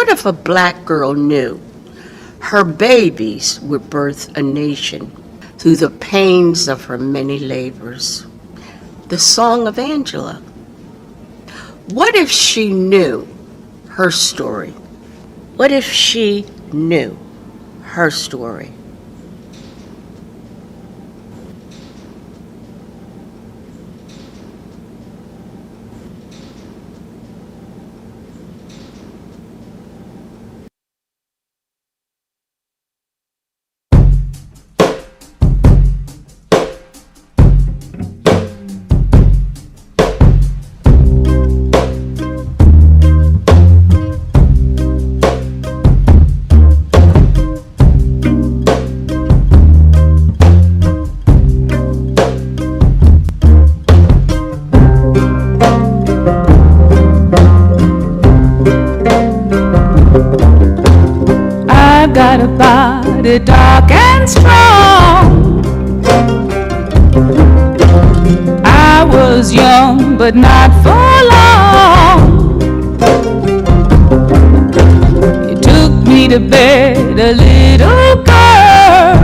What if a black girl knew her babies would birth a nation through the pains of her many labors? The Song of Angela. What if she knew her story? What if she knew her story? Got a body dark and strong. I was young, but not for long. You took me to bed, a little girl,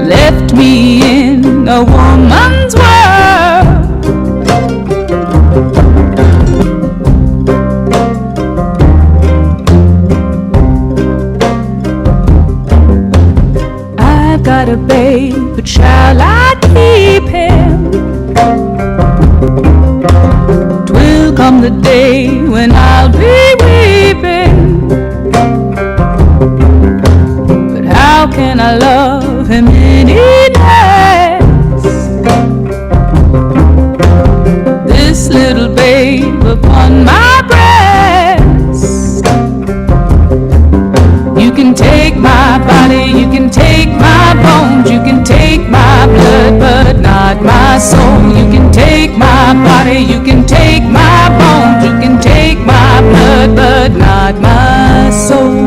left me in a woman's world. Got a babe, but shall I keep him? 'Twill come the day when I'll be weeping, but how can I love him any less? This little babe upon my breast. You can take my body, you can take my bones, you can take my blood, but not my soul. You can take my body, you can take my bones, you can take my blood, but not my soul.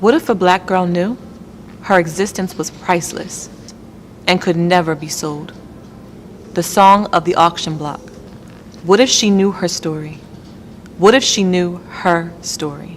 What if a black girl knew her existence was priceless and could never be sold? The Song of the Auction Block. What if she knew her story? What if she knew her story?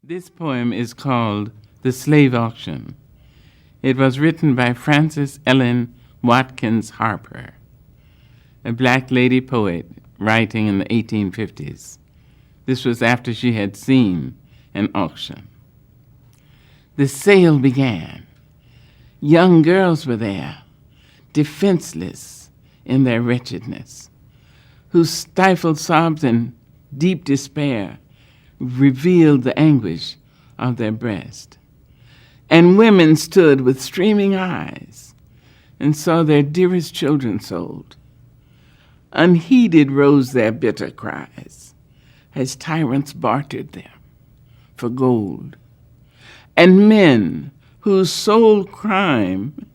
This poem is called The Slave Auction. It was written by Frances Ellen Watkins Harper, a black lady poet writing in the 1850s. This was after she had seen an auction. The sale began. Young girls were there, defenseless in their wretchedness, whose stifled sobs and Deep despair revealed the anguish of their breast. And women stood with streaming eyes and saw their dearest children sold. Unheeded rose their bitter cries as tyrants bartered them for gold. And men whose sole crime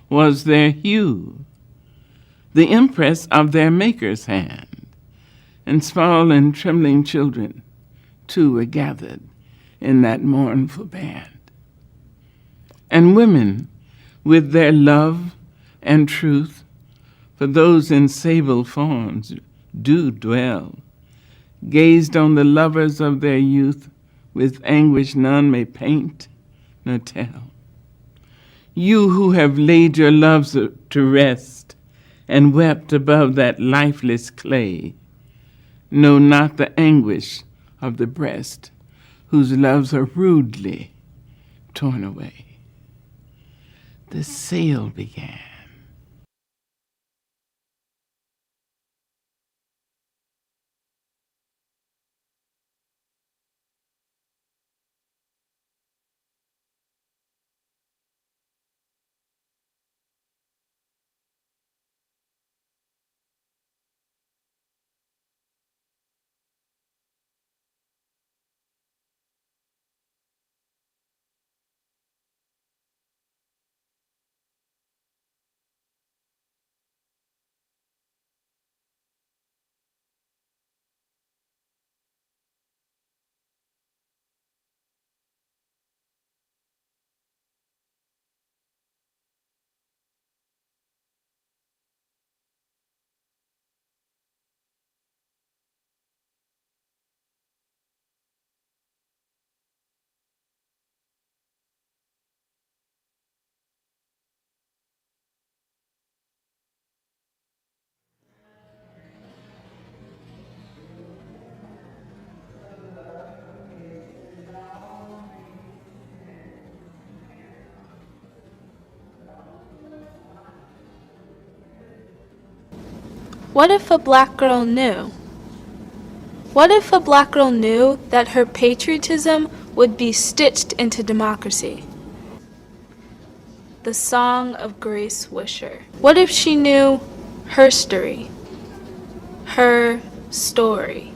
was their hue, the impress of their maker's hand, and small and trembling children too were gathered in that mournful band. And women, with their love and truth, for those in sable forms do dwell, gazed on the lovers of their youth with anguish none may paint nor tell. You who have laid your loves to rest and wept above that lifeless clay, know not the anguish of the breast whose loves are rudely torn away. The sale began. What if a black girl knew? What if a black girl knew that her patriotism would be stitched into democracy? The Song of Grace Wisher. What if she knew her story? Her story.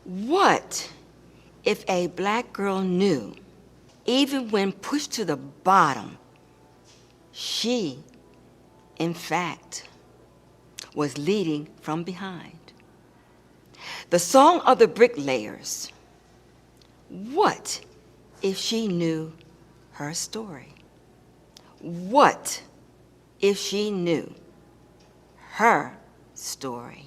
What if a black girl knew, even when pushed to the bottom, she, in fact, was leading from behind? The song of the bricklayers. What if she knew her story? What if she knew her story?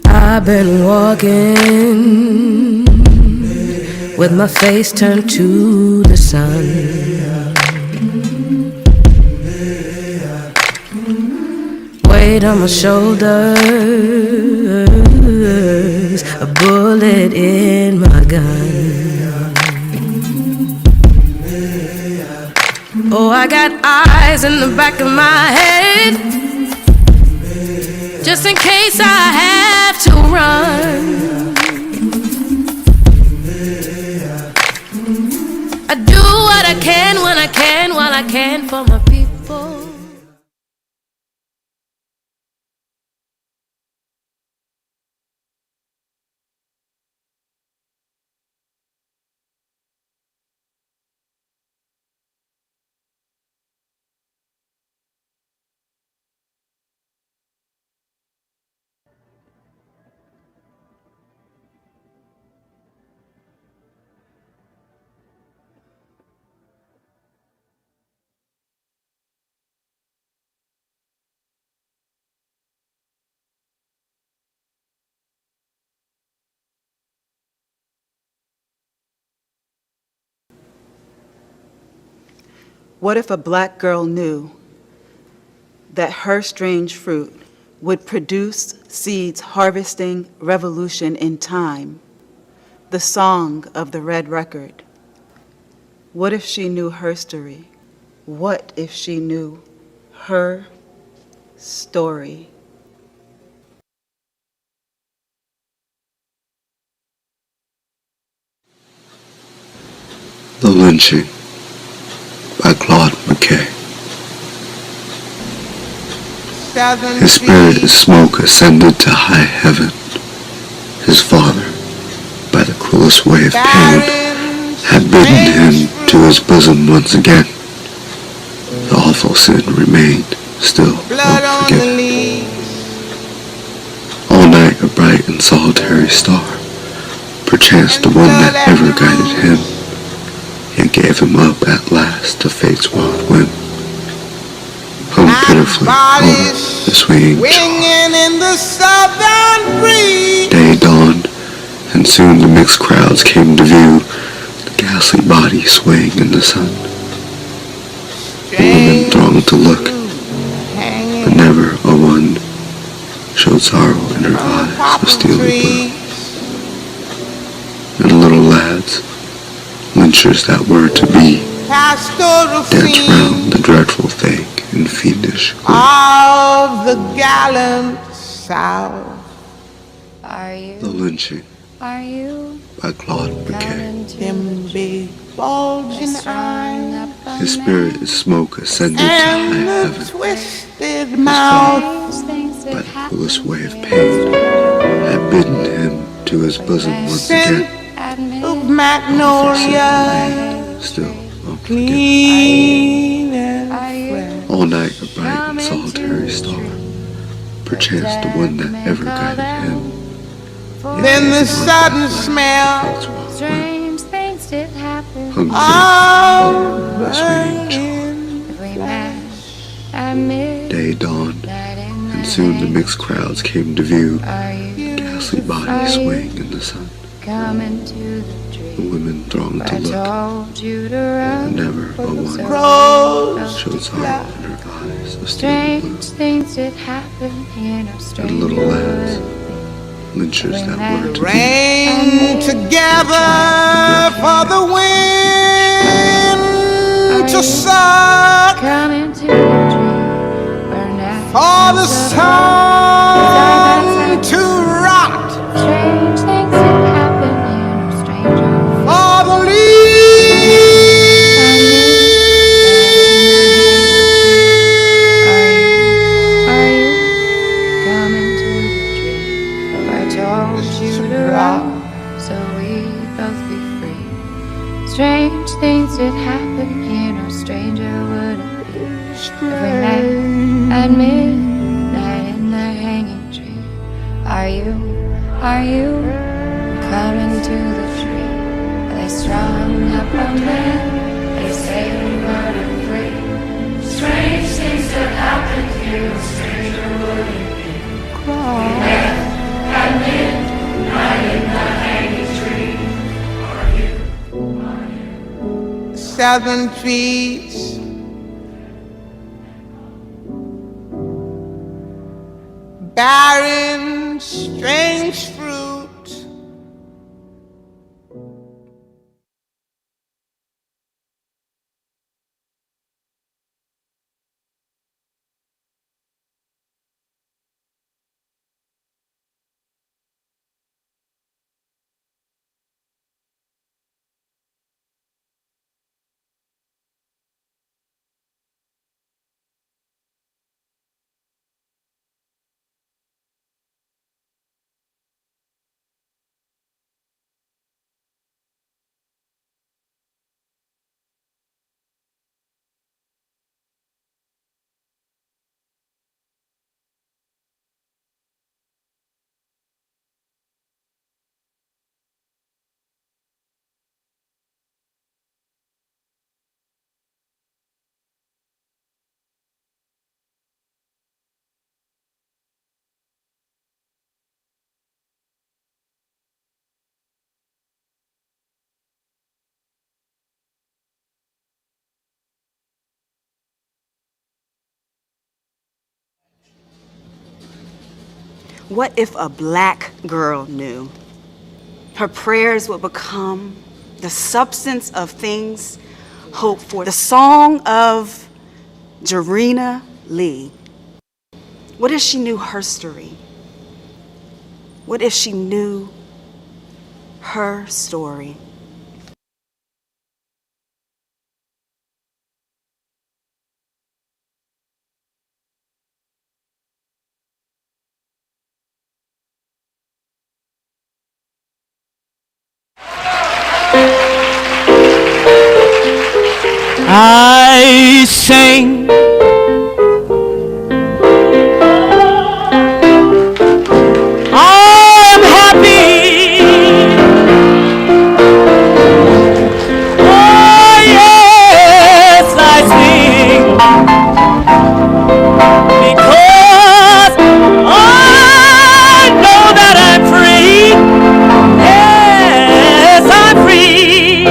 I've been walking with my face turned to the sun. Weight on my shoulders, a bullet in my gun. Oh, I got eyes in the back of my head, just in case I have to run. I do what I can when I can, while I can for my people. What if a black girl knew that her strange fruit would produce seeds harvesting revolution in time, the song of the red record? What if she knew her story? What if she knew her story? The Lynching by Claude McKay. His spirit as smoke ascended to high heaven. His father, by the cruelest way of pain, had bidden him to his bosom once again. The awful sin remained, still unforgiven. All night a bright and solitary star, perchance the one that ever guided him, yet gave him up at last to fate's wild whim, hung pitifully over the swinging char. Day dawned, and soon the mixed crowds came to view, the ghastly body swaying in the sun. The women thronged to look, but never a one showed sorrow in her eyes of steely blue. And little lads, lynchers that were to be, danced round the dreadful thing in fiendish glee. Of the gallant South. Are you? The Lynching Are you? by Claude McKay. Them big bulging eyes His spirit as smoke ascended to high and the heaven. twisted His mouth. father, by the cruelest way of pain, had bidden him to his bosom once again. Of magnolia, Still unforgiven. clean and fresh. All night a bright and solitary star, perchance the one that ever guided him. yet Then the gave him up sudden at last smell to fate's wild whim, Strange things did happen. hung of pitifully over the swinging char. burning We met at midnight Day dawned, in and soon the mixed crowds came to view, Are you? the ghostly body swaying in the sun. Come into the The tree. women thronged to I look, told you to run. and never a one Rose showed sorrow in her eyes of steel Strange blue. things did happen in a And strange little lads, world. lynchers that were to be, rain together for the wind to suck, Come into the tree. Burn out for the sun to rot, strange things did happen in a strange world. for the Are you coming to the tree? I told you to run, so we'd both be free. Strange things did happen here, no stranger would it be if we met at midnight in the hanging tree. Are you coming to the tree? They strung up a man, they say we were free. Strange things that happened here, no stranger would it be. At midnight in the hanging tree. southern trees. Barren, strange fruit. What if a black girl knew? Her prayers would become the substance of things hoped for. The song of Jarena Lee. What if she knew her story? What if she knew her story? I sing I'm happy. Oh yes, I sing because I know that I'm free. Yes, I'm free.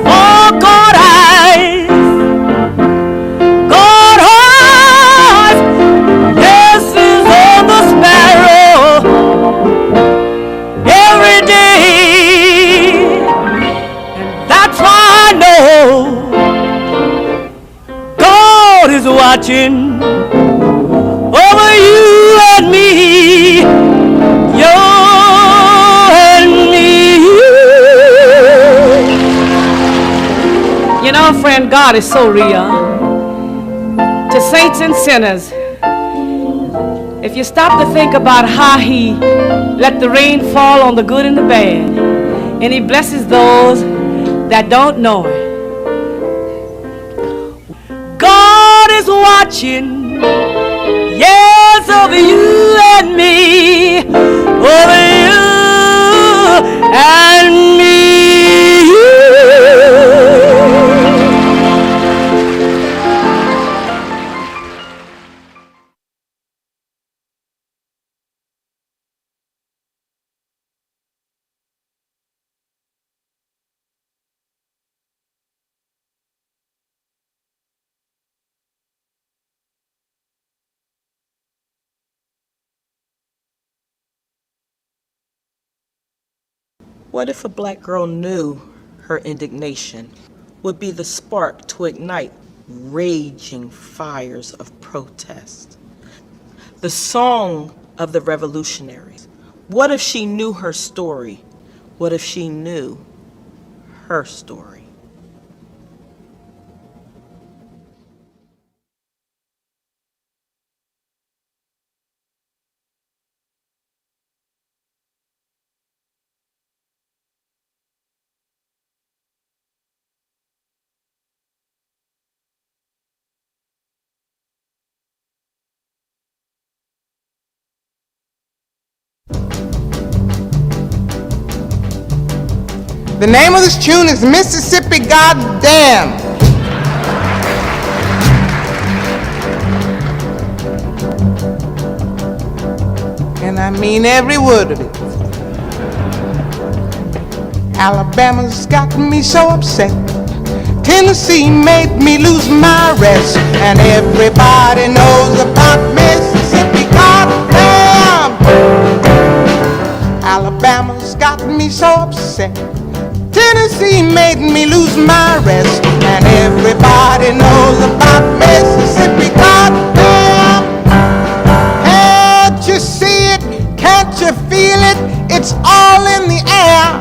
For God eyes, God eyes, yes is on the sparrow every day, and that's why I know God is watching over you and me, you and me. You know, friend, God is so real to saints and sinners. If you stop to think about how He let the rain fall on the good and the bad, and He blesses those that don't know Him. God is watching, yes, over you and me, over you and What if a black girl knew her indignation would be the spark to ignite raging fires of protest? The song of the revolutionaries. What if she knew her story? What if she knew her story? The name of this tune is Mississippi Goddamn. And I mean every word of it. Alabama's got me so upset. Tennessee made me lose my rest. And everybody knows about Mississippi Goddamn. Alabama's got me so upset. Tennessee made me lose my rest. And everybody knows about Mississippi Goddamn. Can't you see it? Can't you feel it? It's all in the air.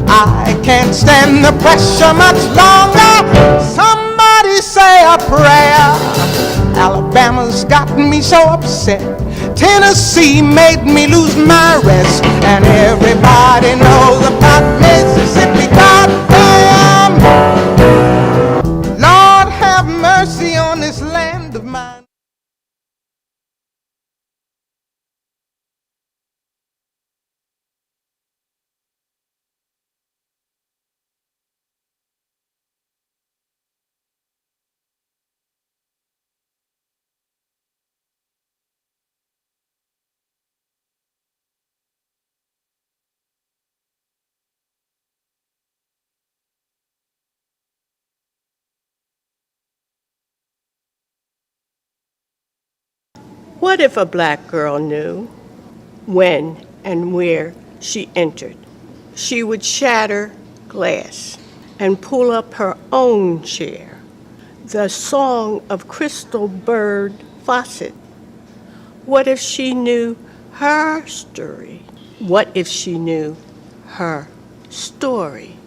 I can't stand the pressure much longer. Somebody say a prayer. Alabama's got me so upset. Tennessee made me lose my rest. And everybody knows about Mississippi Goddamn. Lord have mercy on this land of mine. What if a black girl knew when and where she entered? She would shatter glass and pull up her own chair. The song of Crystal Bird Fawcett. What if she knew her story? What if she knew her story?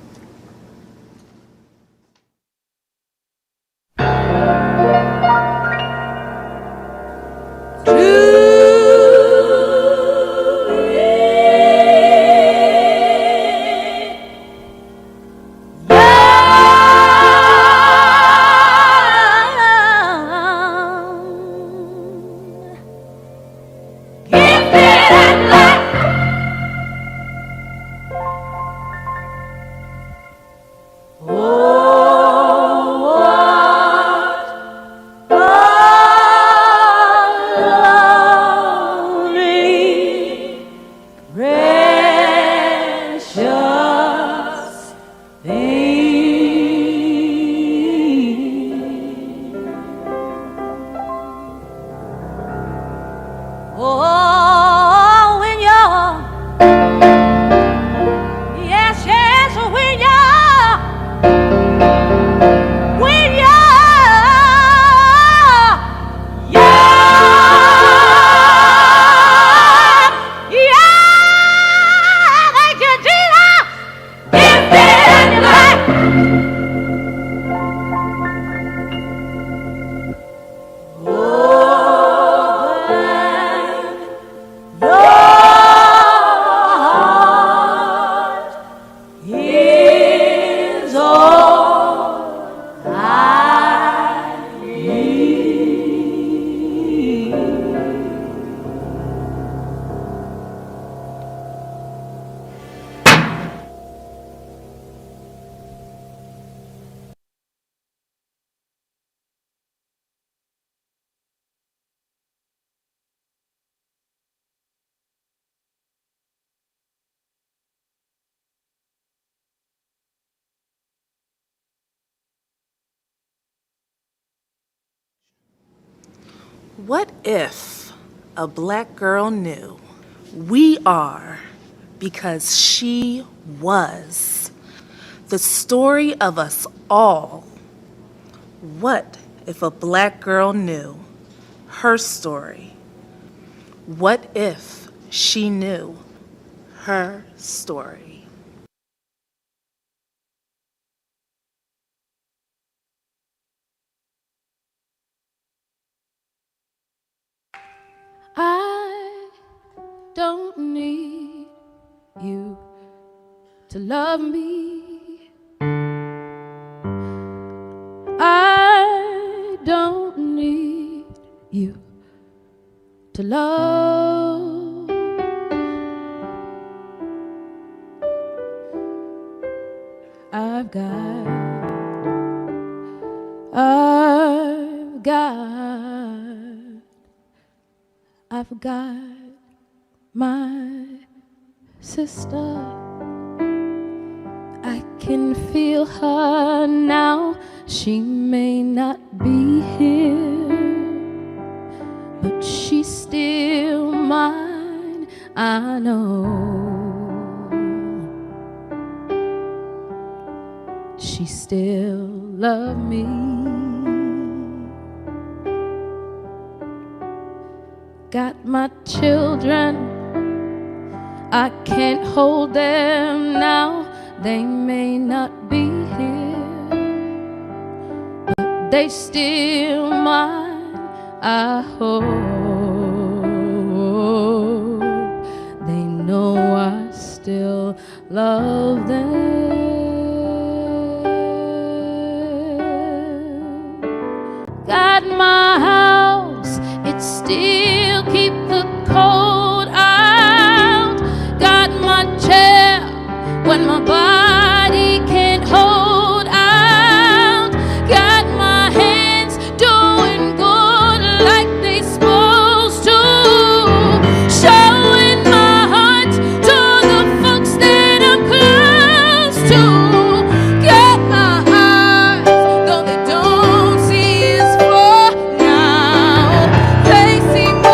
What if a black girl knew we are because she was the story of us all. What if a black girl knew her story? What if she knew her story? I don't need you to love me. I don't need you to love. I've got my sister. I can feel her now. She may not be here, but she's still mine, I know. She still loves me. Got my children, I can't hold them now. They may not be here, but they still mine, I hope. They know I still love them. Got my house, it still keep the cold out. Got my chair when my body can't hold out. Got my hands doing good like they supposed to. Showing my heart to the folks that I'm close to. Got my eyes, though they don't see as far now. They see more.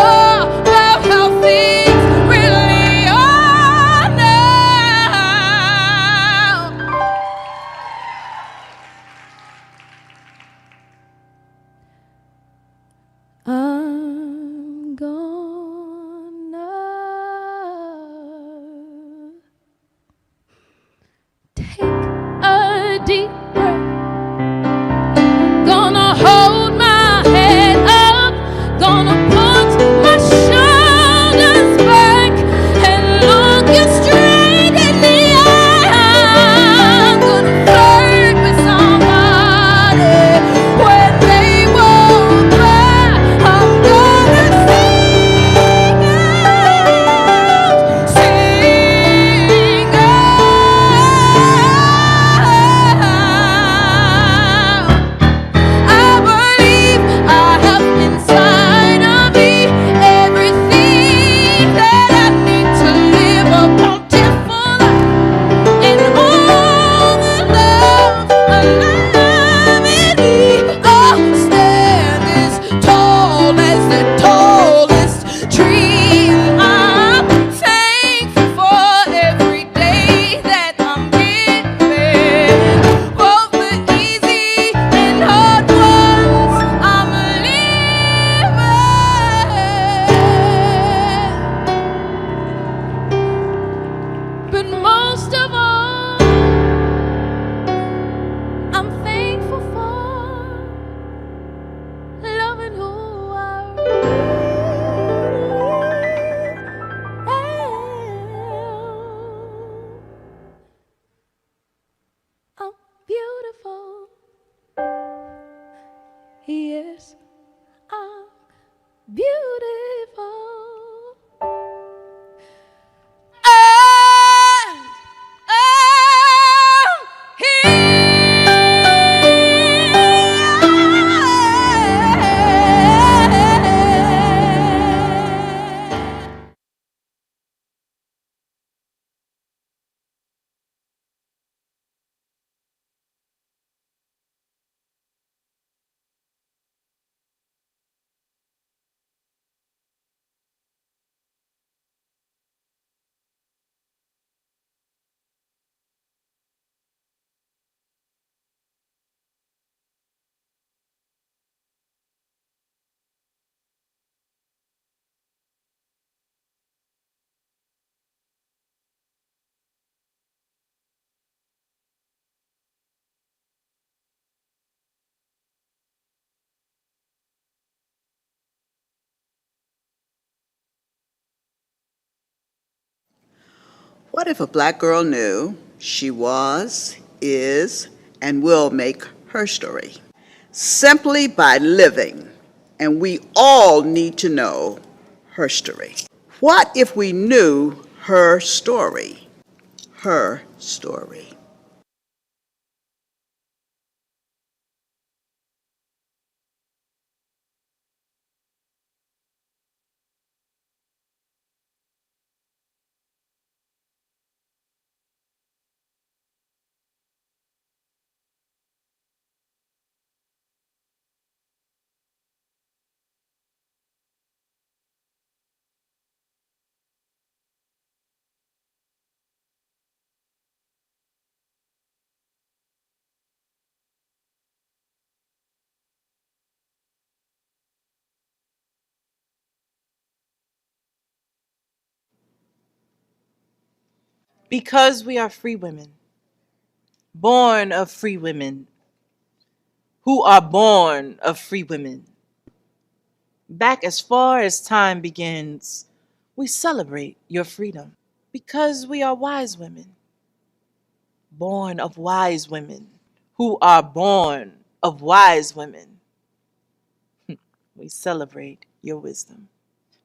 What if a black girl knew she was, is, and will make her story simply by living, and we all need to know her story? What if we knew her story? Her story. Because we are free women, born of free women, who are born of free women. Back as far as time begins, we celebrate your freedom. Because we are wise women, born of wise women, who are born of wise women. We celebrate your wisdom.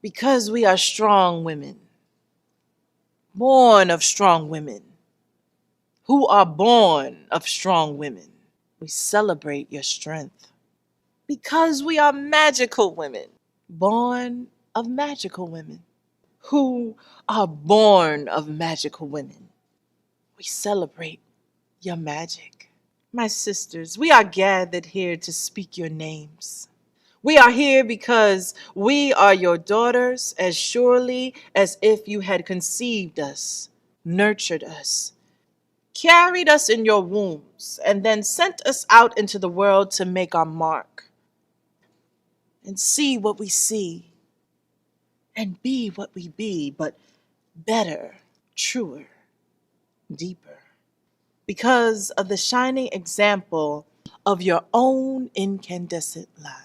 Because we are strong women, born of strong women, who are born of strong women. We celebrate your strength. Because we are magical women, born of magical women, who are born of magical women. We celebrate your magic. My sisters, we are gathered here to speak your names. We are here because we are your daughters as surely as if you had conceived us, nurtured us, carried us in your wombs, and then sent us out into the world to make our mark and see what we see and be what we be, but better, truer, deeper. Because of the shining example of your own incandescent lives.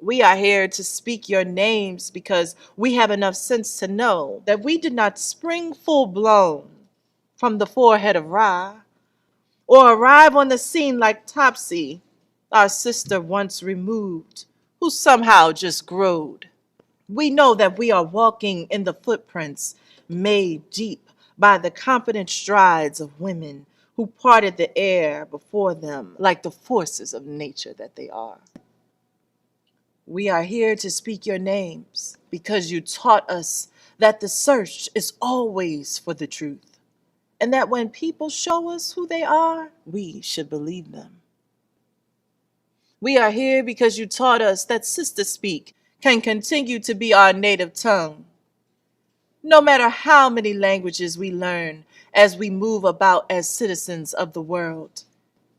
We are here to speak your names because we have enough sense to know that we did not spring full blown from the forehead of Ra or arrive on the scene like Topsy, our sister once removed, who somehow just growed. We know that we are walking in the footprints made deep by the confident strides of women who parted the air before them like the forces of nature that they are. We are here to speak your names because you taught us that the search is always for the truth, and that when people show us who they are, we should believe them. We are here because you taught us that sister speak can continue to be our native tongue, no matter how many languages we learn as we move about as citizens of the world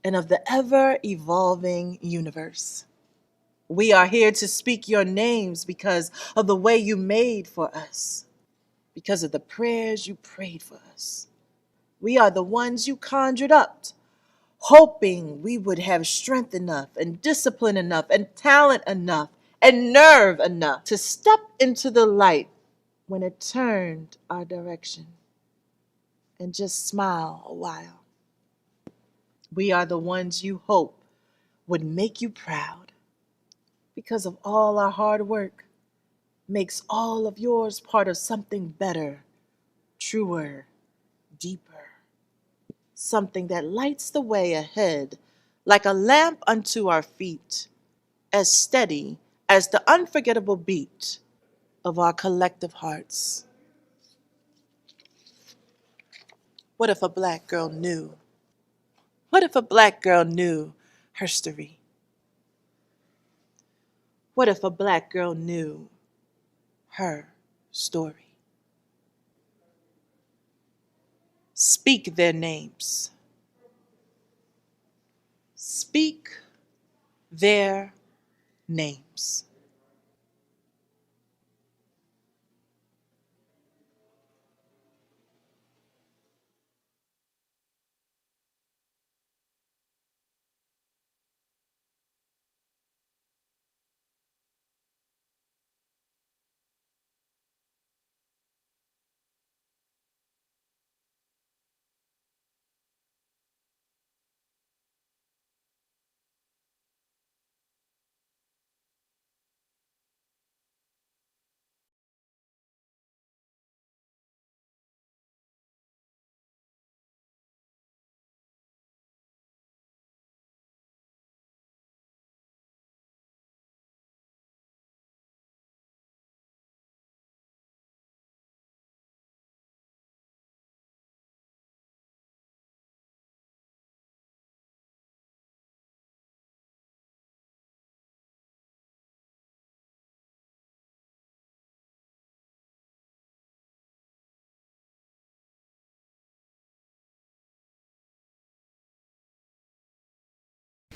and of the ever-evolving universe. We are here to speak your names because of the way you made for us, because of the prayers you prayed for us. We are the ones you conjured up, hoping we would have strength enough and discipline enough and talent enough and nerve enough to step into the light when it turned our direction and just smile a while. We are the ones you hope would make you proud because of all our hard work makes all of yours part of something better, truer, deeper, something that lights the way ahead like a lamp unto our feet, as steady as the unforgettable beat of our collective hearts. What if a black girl knew? What if a black girl knew Herstory? What if a black girl knew her story? Speak their names. Speak their names.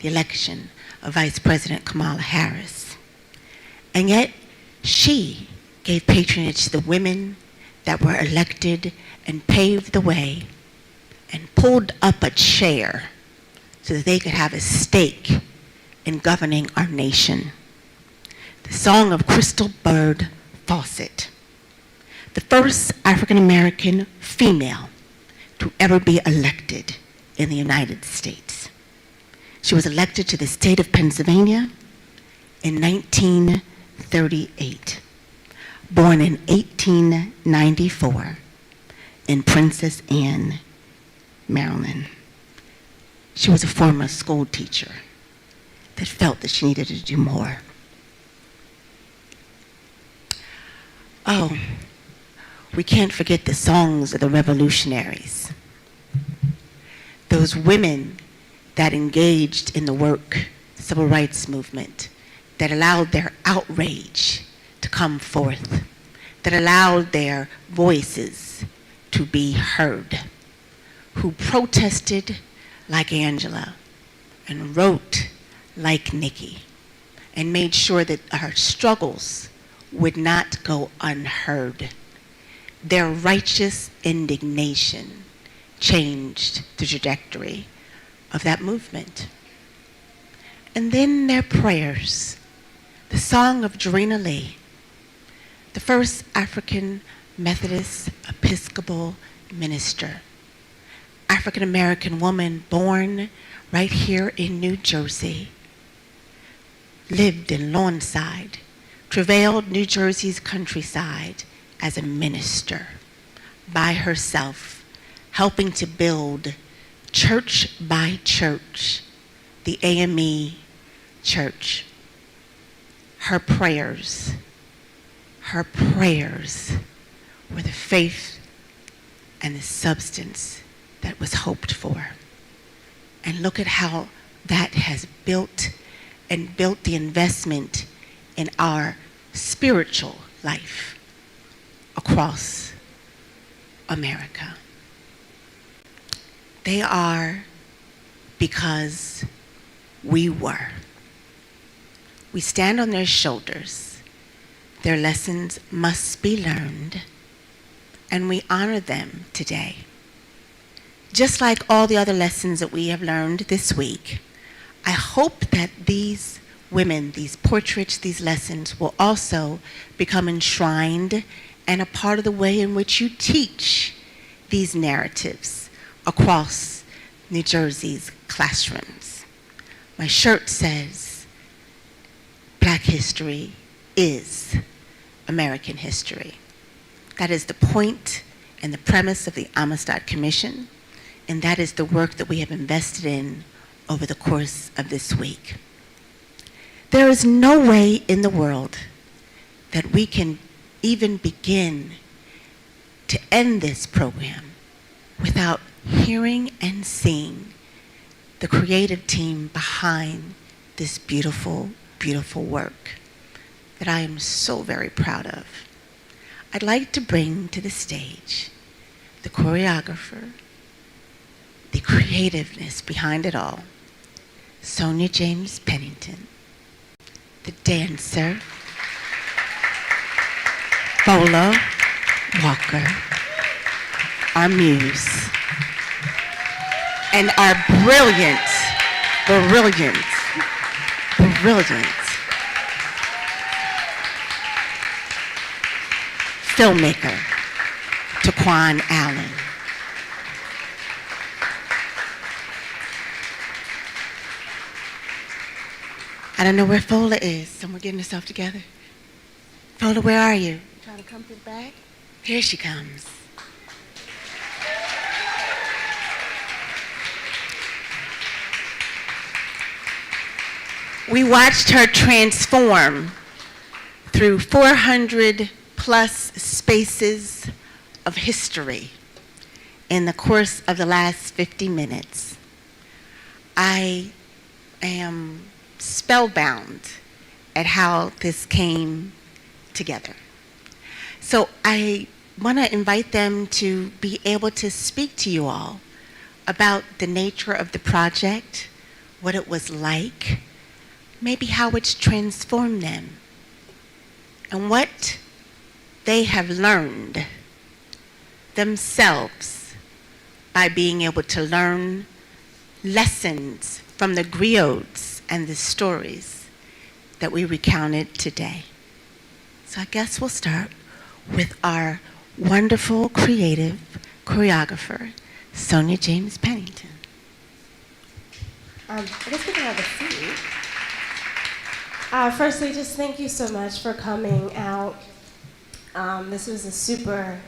the election of Vice President Kamala Harris. And yet, she gave patronage to the women that were elected and paved the way and pulled up a chair so that they could have a stake in governing our nation. The song of Crystal Bird Fawcett, the first African-American female to ever be elected in the United States. She was elected to the state of Pennsylvania in 1938, born in 1894 in Princess Anne, Maryland. She was a former school teacher that felt that she needed to do more. Oh, we can't forget the songs of the revolutionaries. Those women that engaged in the work, civil rights movement, that allowed their outrage to come forth, that allowed their voices to be heard, who protested like Angela and wrote like Nikki, and made sure that our struggles would not go unheard. Their righteous indignation changed the trajectory of that movement. And then their prayers, the song of Dorina Lee, the first African Methodist Episcopal minister, African-American woman born right here in New Jersey, lived in Lawnside, travailed New Jersey's countryside as a minister by herself, helping to build church by church, the AME church. Her prayers were the faith and the substance that was hoped for. And look at how that has built the investment in our spiritual life across America. They are because we were. We stand on their shoulders. Their lessons must be learned, and we honor them today. Just like all the other lessons that we have learned this week, I hope that these women, these portraits, these lessons will also become enshrined and a part of the way in which you teach these narratives across New Jersey's classrooms. My shirt says, Black history is American history. That is the point and the premise of the Amistad Commission, and that is the work that we have invested in over the course of this week. There is no way in the world that we can even begin to end this program without hearing and seeing the creative team behind this beautiful, beautiful work that I am so very proud of. I'd like to bring to the stage the choreographer, the creativeness behind it all, Sonia James Pennington, the dancer, Bola Walker, our muse, and our brilliant filmmaker, Taquan Allen. I don't know where Fola is, so we're getting herself together. Fola, where are you? Trying to come to the back? Here she comes. We watched her transform through 400 plus spaces of history in the course of the last 50 minutes. I am spellbound at how this came together. So I want to invite them to be able to speak to you all about the nature of the project, what it was like, maybe how it's transformed them, and what they have learned themselves by being able to learn lessons from the griots and the stories that we recounted today. So I guess we'll start with our wonderful creative choreographer, Sonia James Pennington. I guess we can have a seat. Firstly, just thank you so much for coming out. This was a super,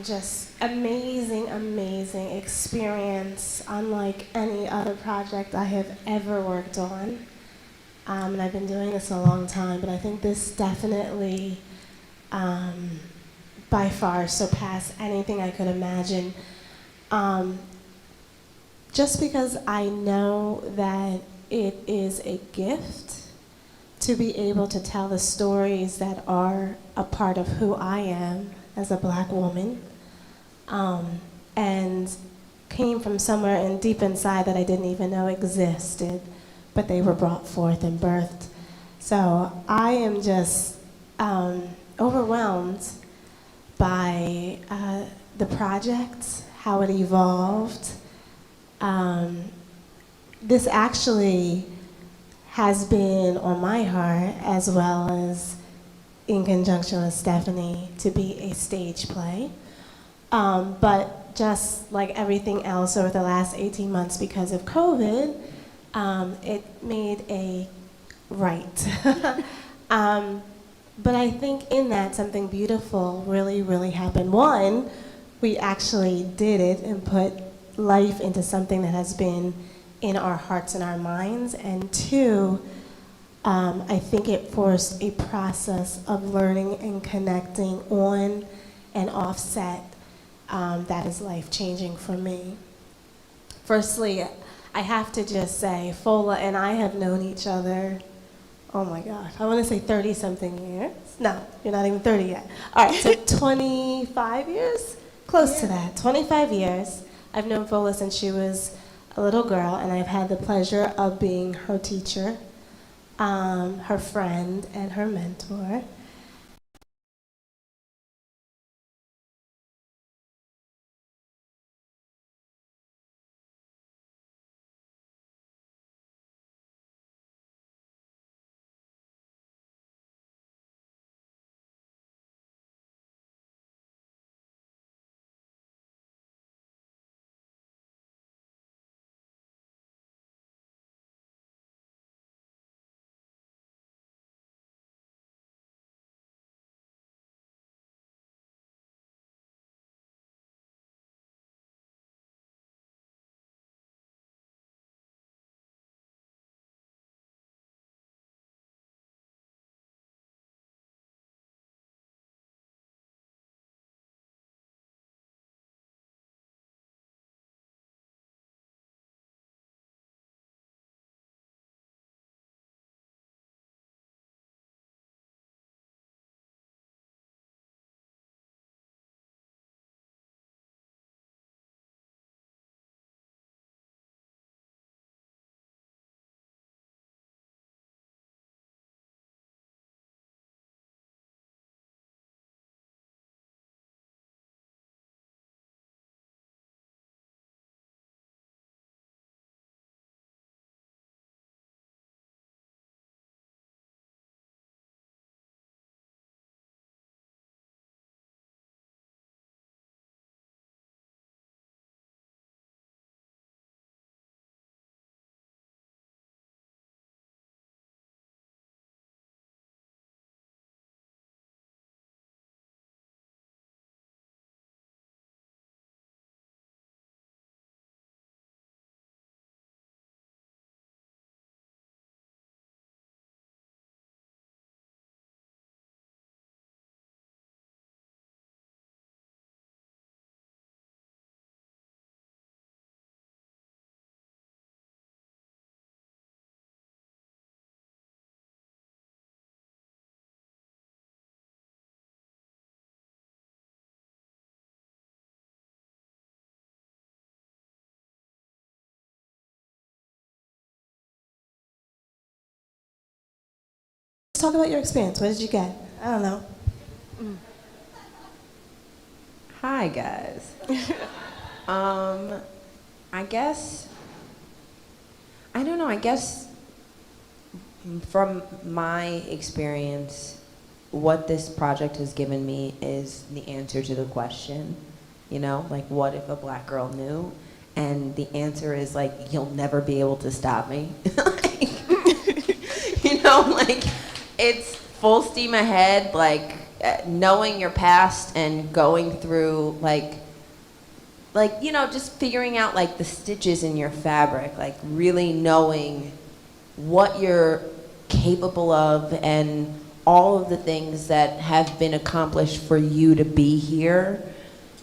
just amazing, amazing experience, unlike any other project I have ever worked on. And I've been doing this a long time, but I think this definitely, by far, surpassed anything I could imagine. Just because I know that it is a gift to be able to tell the stories that are a part of who I am as a Black woman, and came from somewhere in deep inside that I didn't even know existed, but they were brought forth and birthed. So I am just overwhelmed by the project, how it evolved. This actually has been on my heart, as well as in conjunction with Stephanie, to be a stage play. But just like everything else over the last 18 months because of COVID, it made a right. But I think in that something beautiful really, really happened. One, we actually did it and put life into something that has been in our hearts and our minds. And two, I think it forced a process of learning and connecting on and offset that is life-changing for me. Firstly, I have to just say, Fola and I have known each other, oh my gosh, I want to say 30-something years. No, you're not even 30 yet. All right, so 25 years? Close to that, 25 years. I've known Fola since she was a little girl, and I've had the pleasure of being her teacher, her friend, and her mentor. talk about your experience. What did you get? I don't know. Hi, guys. I guess, I don't know, I guess from my experience, what this project has given me is the answer to the question, you know, like, what if a black girl knew? And the answer is, like, you'll never be able to stop me. You know, like, it's full steam ahead, like, knowing your past and going through, like, you know, just figuring out, like, the stitches in your fabric, like, really knowing what you're capable of and all of the things that have been accomplished for you to be here,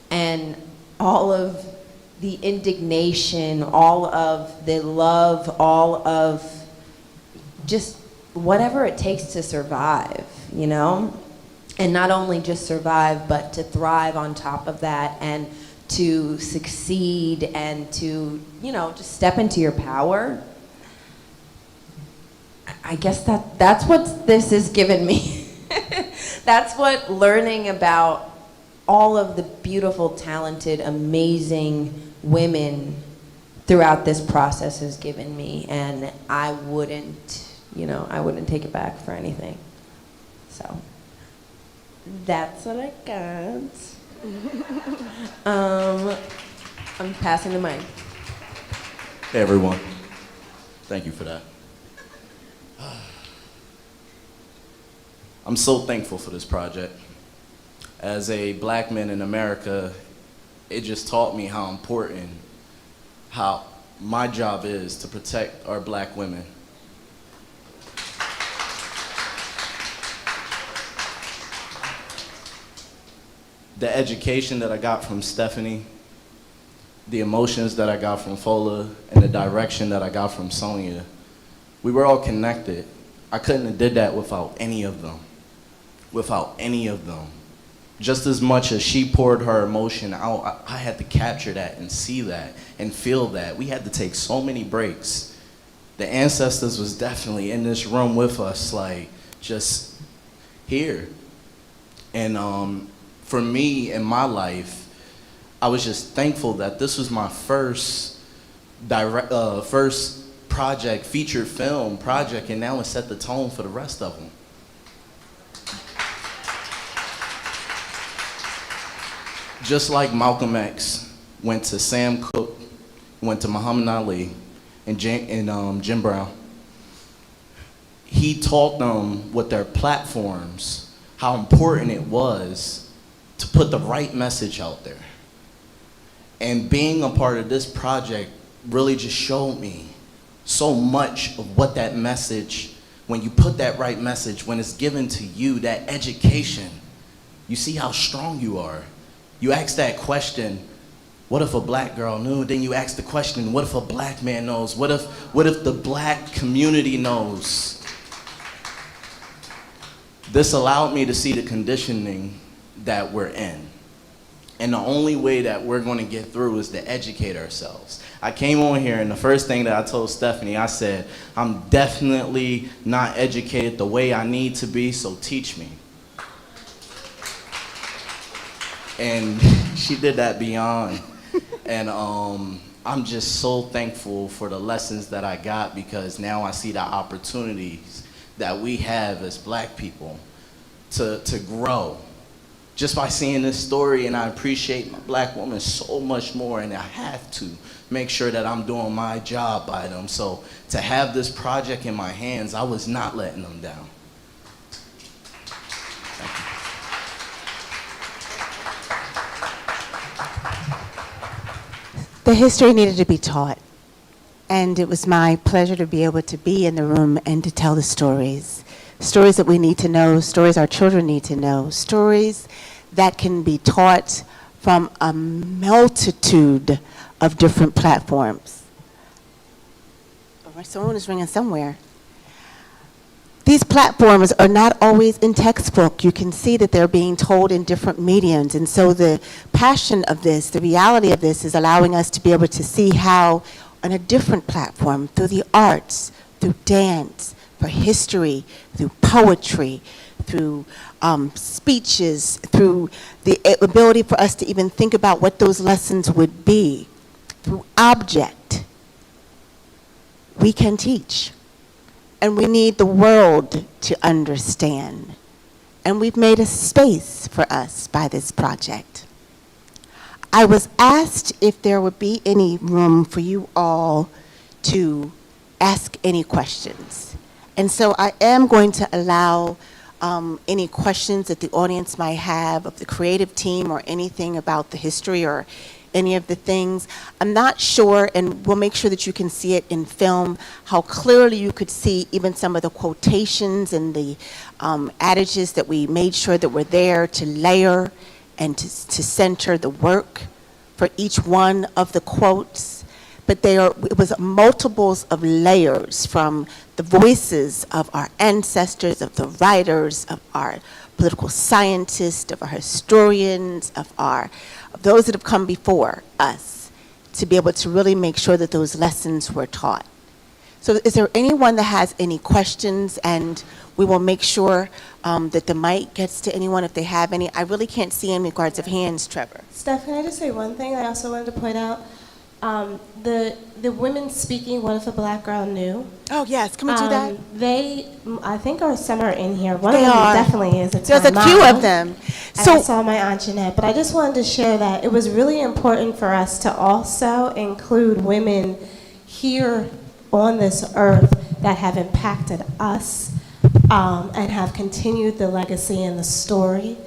and all of the indignation, all of the love, all of just whatever it takes to survive, you know? And not only just survive, but to thrive on top of that, and to succeed, and to, you know, just step into your power. I guess that's what this has given me. That's what learning about all of the beautiful, talented, amazing women throughout this process has given me, and I wouldn't, you know, I wouldn't take it back for anything. So that's what I got. I'm passing the mic. Hey everyone, thank you for that. I'm so thankful for this project. As a black man in America, it just taught me how important, how my job is to protect our black women. The education that I got from Stephanie, the emotions that I got from Fola, and the direction that I got from Sonia, we were all connected. I couldn't have did that without any of them. Without any of them. Just as much as she poured her emotion out, I had to capture that and see that and feel that. We had to take so many breaks. The ancestors was definitely in this room with us, like, just here. And for me in my life, I was just thankful that this was my first project, featured film project, and now it set the tone for the rest of them. Just like Malcolm X went to Sam Cooke, went to Muhammad Ali, and Jim Brown, he taught them with their platforms how important it was to put the right message out there. And being a part of this project really just showed me so much of what that message, when you put that right message, when it's given to you, that education, you see how strong you are. You ask that question, what if a black girl knew? Then you ask the question, what if a black man knows? What if the black community knows? This allowed me to see the conditioning that we're in. And the only way that we're going to get through is to educate ourselves. I came on here and the first thing that I told Stephanie, I said, I'm definitely not educated the way I need to be, so teach me. And she did that beyond. And I'm just so thankful for the lessons that I got, because now I see the opportunities that we have as black people to grow. Just by seeing this story, and I appreciate my black woman so much more, and I have to make sure that I'm doing my job by them. So to have this project in my hands, I was not letting them down. The history needed to be taught, and it was my pleasure to be able to be in the room and to tell the stories. Stories that we need to know, stories our children need to know, stories that can be taught from a multitude of different platforms. Oh, someone is ringing somewhere. These platforms are not always in textbook. You can see that they're being told in different mediums. And so the passion of this, the reality of this, is allowing us to be able to see how on a different platform, through the arts, through dance, for history, through poetry, through speeches, through the ability for us to even think about what those lessons would be, through object, we can teach. And we need the world to understand. And we've made a space for us by this project. I was asked if there would be any room for you all to ask any questions. And so I am going to allow any questions that the audience might have of the creative team or anything about the history or any of the things. I'm not sure, and we'll make sure that you can see it in film, how clearly you could see even some of the quotations and the adages that we made sure that were there to layer and to center the work for each one of the quotes. But it was multiples of layers from the voices of our ancestors, of the writers, of our political scientists, of our historians, of those that have come before us, to be able to really make sure that those lessons were taught. So is there anyone that has any questions? And we will make sure that the mic gets to anyone if they have any. I really can't see in regards of hands, Trevor. Steph, can I just say one thing I also wanted to point out? The women speaking What If a Black Girl Knew? Oh, yes. Can we do that? I think some are in here. One They of them are. definitely is. There's a few of them. So I saw my Aunt Jeanette. But I just wanted to share that it was really important for us to also include women here on this earth that have impacted us and have continued the legacy and the story.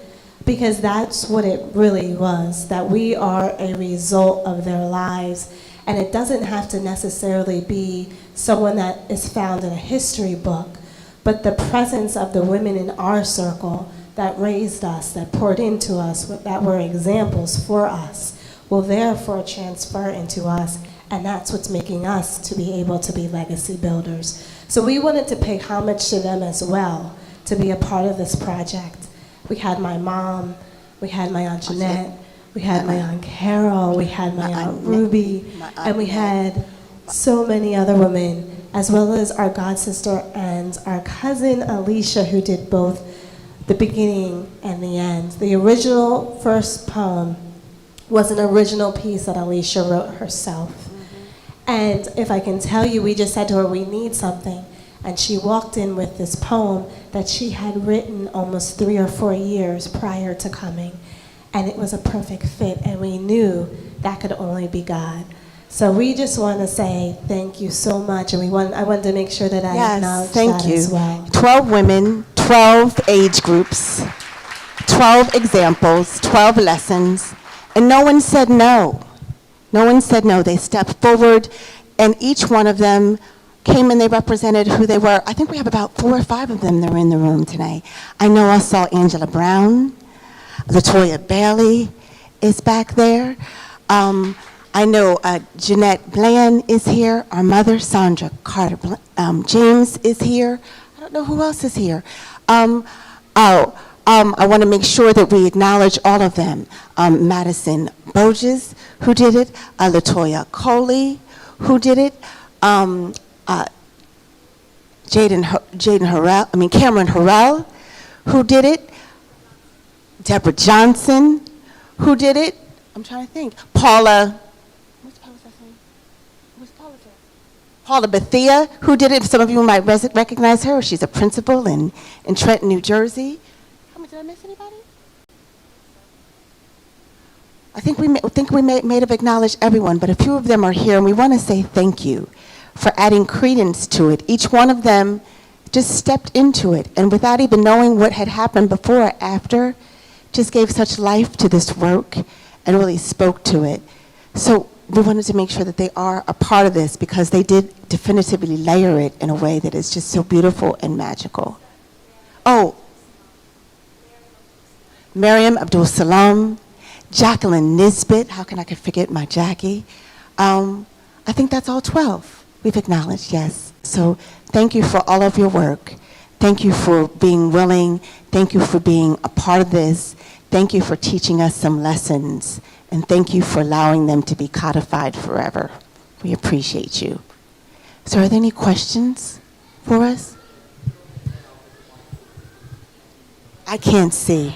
Because that's what it really was, that we are a result of their lives. And it doesn't have to necessarily be someone that is found in a history book, but the presence of the women in our circle that raised us, that poured into us, that were examples for us, will therefore transfer into us. And that's what's making us to be able to be legacy builders. So we wanted to pay homage to them as well, to be a part of this project. We had my mom, we had my Aunt Jeanette, we had my Aunt Carol, we had my Aunt Ruby, and we had so many other women, as well as our god sister and our cousin Alicia, who did both the beginning and the end. The original first poem was an original piece that Alicia wrote herself. And if I can tell you, we just said to her, we need something. And she walked in with this poem that she had written almost 3 or 4 years prior to coming. And it was a perfect fit, and we knew that could only be God. So we just want to say thank you so much, and I wanted to make sure that I acknowledge that as well. 12 women, 12 age groups, 12 examples, 12 lessons, and no one said no. No one said no. They stepped forward, and each one of them came and they represented who they were. I think we have about 4 or 5 of them that are in the room tonight. I know I saw Angela Brown. Latoya Bailey is back there. I know Jeanette Bland is here. Our mother, Sandra Carter James, is here. I don't know who else is here. I want to make sure that we acknowledge all of them. Madison Boges, who did it. Latoya Coley, who did it. Cameron Harrell, who did it. Deborah Johnson, who did it. I'm trying to think. Paula Bethea, who did it. Some of you might recognize her. She's a principal in Trenton, New Jersey. Did I miss anybody? I think we may have acknowledged everyone, but a few of them are here, and we want to say thank you for adding credence to it. Each one of them just stepped into it, and without even knowing what had happened before or after, just gave such life to this work and really spoke to it. So we wanted to make sure that they are a part of this because they did definitively layer it in a way that is just so beautiful and magical. Oh, Miriam Abdul-Salam, Jacqueline Nisbet, how can I forget my Jackie? I think that's all 12 we've acknowledged, yes. So thank you for all of your work. Thank you for being willing. Thank you for being a part of this. Thank you for teaching us some lessons. And thank you for allowing them to be codified forever. We appreciate you. So are there any questions for us? I can't see.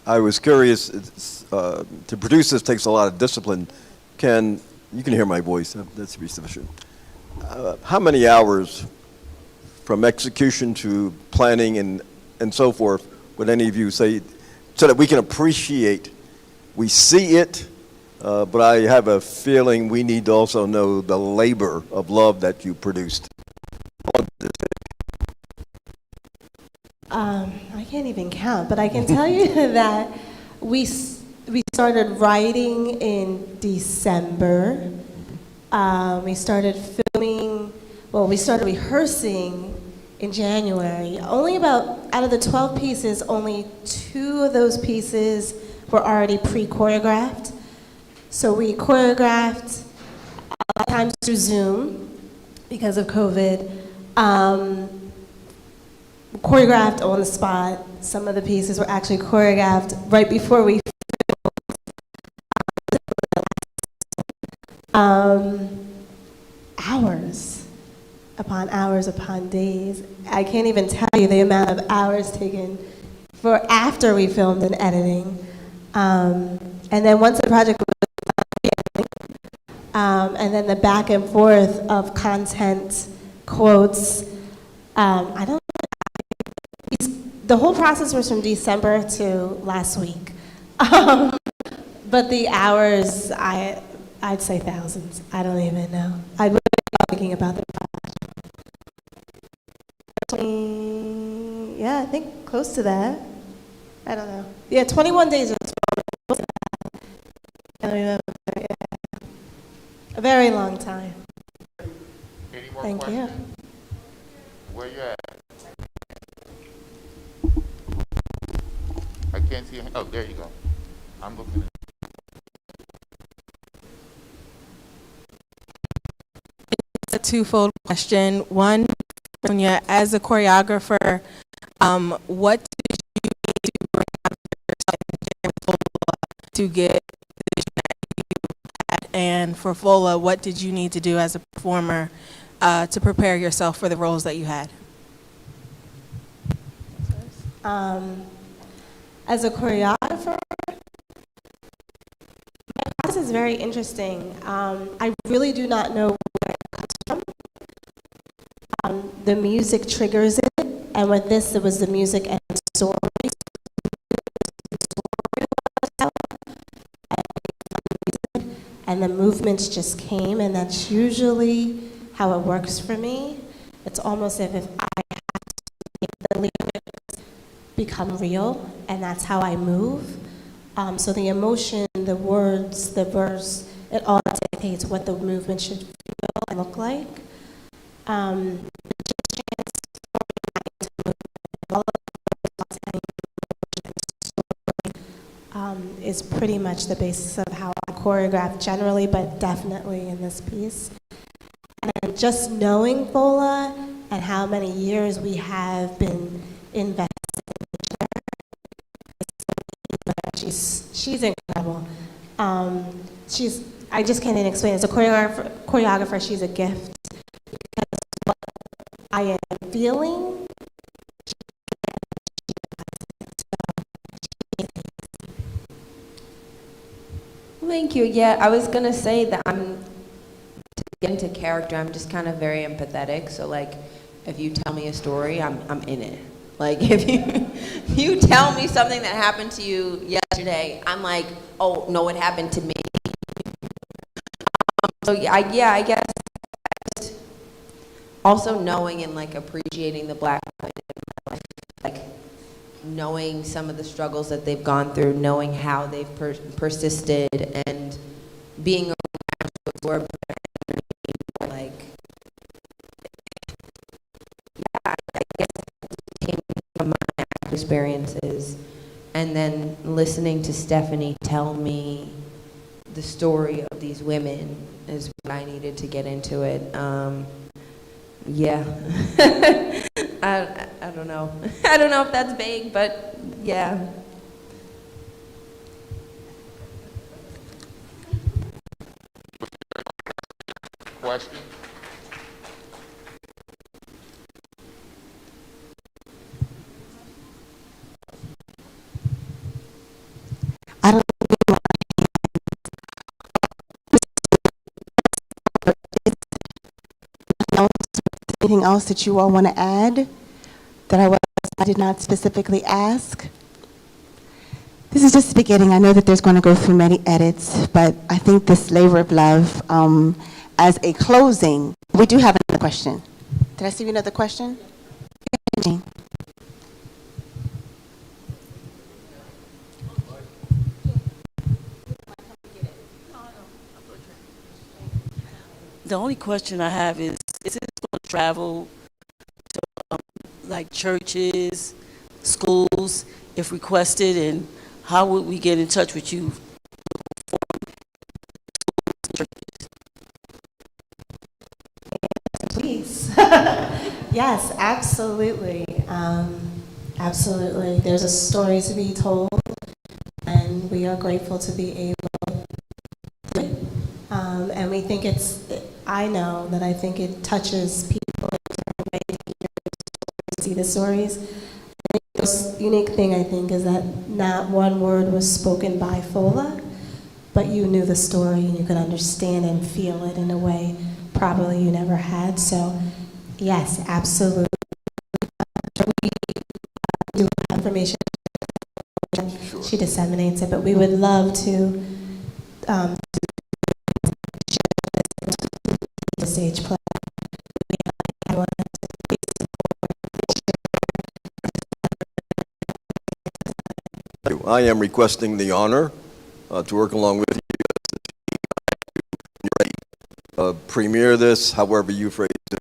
I was curious, to produce this takes a lot of discipline. You can hear my voice, that should be sufficient. How many hours from execution to planning and so forth would any of you say, so that we can appreciate, we see it, but I have a feeling we need to also know the labor of love that you produced? I can't even count, but I can tell you that we started writing in December. We started filming, we started rehearsing in January. Only out of the 12 pieces, only 2 of those pieces were already pre-choreographed. So we choreographed a lot of times through Zoom because of COVID. Choreographed on the spot. Some of the pieces were actually choreographed right before we hours upon days. I can't even tell you the amount of hours taken for after we filmed and editing. And then once the project was and then the back and forth of content, quotes, the whole process was from December to last week. But the hours, I'd say thousands. I don't even know. I would be thinking about the project. Yeah, I think close to that. I don't know. Yeah, 21 days or close to that. I don't remember. Yeah. A very long time. Any more Thank questions? you. Where you at? I can't see. Oh, there you go. I'm looking. It's a twofold question. One, Sonia, as a choreographer, what did you need to bring out of yourself to get the vision that you had? And for Fola, what did you need to do as a performer to prepare yourself for the roles that you had? As a choreographer, my process is very interesting. I really do not know where it comes from. The music triggers it, and with this, it was the music and the story. And the movements just came, and that's usually how it works for me. It's almost as if I have to make the lyrics become real, and that's how I move. So the emotion, the words, the verse, it all dictates what the movement should feel and look like. Is pretty much the basis of how I choreograph generally, but definitely in this piece. And just knowing Fola and how many years we have been invested in her, she's incredible. I just can't even explain. As a choreographer, she's a gift. Because what I am feeling, Thank you. Yeah, I was gonna say that to get into character, I'm just kind of very empathetic. So like, if you tell me a story, I'm in it. Like if you tell me something that happened to you yesterday, I'm like, oh no, it happened to me. So I guess just also knowing and like appreciating the Black women in my life, like knowing some of the struggles that they've gone through, knowing how they've persisted, and being around to absorb their energy, like, yeah, I guess it came from my experiences, and then listening to Stephanie tell me the story of these women is what I needed to get into it. Yeah. I don't know. I don't know if that's vague, but yeah. question? I don't know anything else that you all want to add that I did not specifically ask. This is just the beginning. I know that there's going to go through many edits, but I think this labor of love, as a closing, we do have another question. Did I see another question? Jane. The only question I have is it going to travel to like churches, schools, if requested, and how would we get in touch with you? Please. Yes, absolutely. Absolutely. There's a story to be told, and we are grateful to be able to do it. And we think I know that I think it touches people in different ways to see the stories. The most unique thing, I think, is that not one word was spoken by Fola, but you knew the story and you could understand and feel it in a way probably you never had. So, yes, absolutely. We do have information. Sure. She disseminates it, but we would love to the stage play. I am requesting the honor to work along with you. Premiere this, however you phrase it.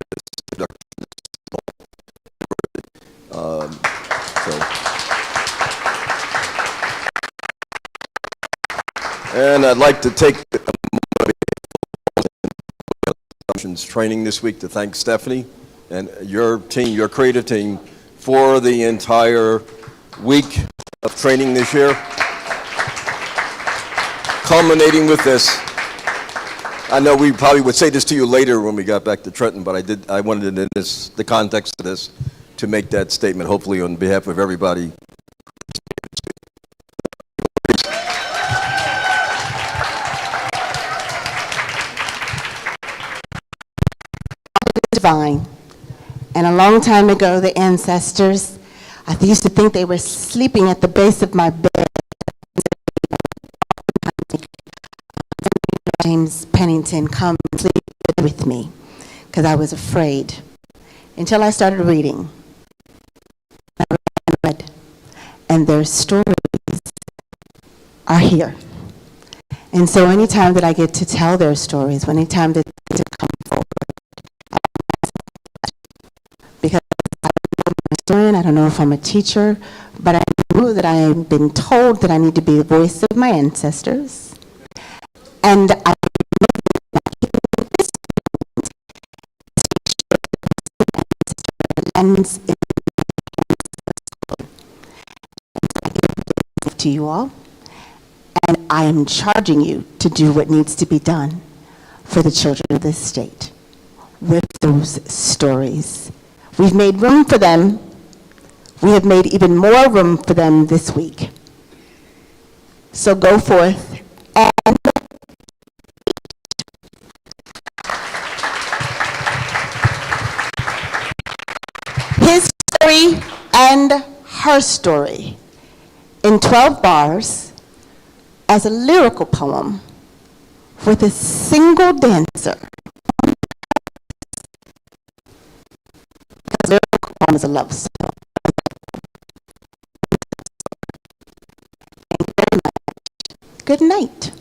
And I'd like to take training this week to thank Stephanie and your team, your creative team, for the entire week of training this year, culminating with this. I know we probably would say this to you later when we got back to Trenton, but I wanted in the context of this to make that statement, hopefully on behalf of everybody. Divine. And a long time ago, the ancestors, I used to think they were sleeping at the base of my bed. James Pennington, come and sleep with me, because I was afraid. Until I started reading. I read, and their stories are here. And so anytime that I get to tell their stories, anytime that they get to come forward, because I don't know if I'm a historian, I don't know if I'm a teacher, but I know that I have been told that I need to be the voice of my ancestors. And I to you all, and I am charging you to do what needs to be done for the children of this state with those stories. We've made room for them. We have made even more room for them this week. So go forth and his story and her story in 12 bars as a lyrical poem with a single dancer. Because lyrical poem is a love song. Thank you very much. Good night.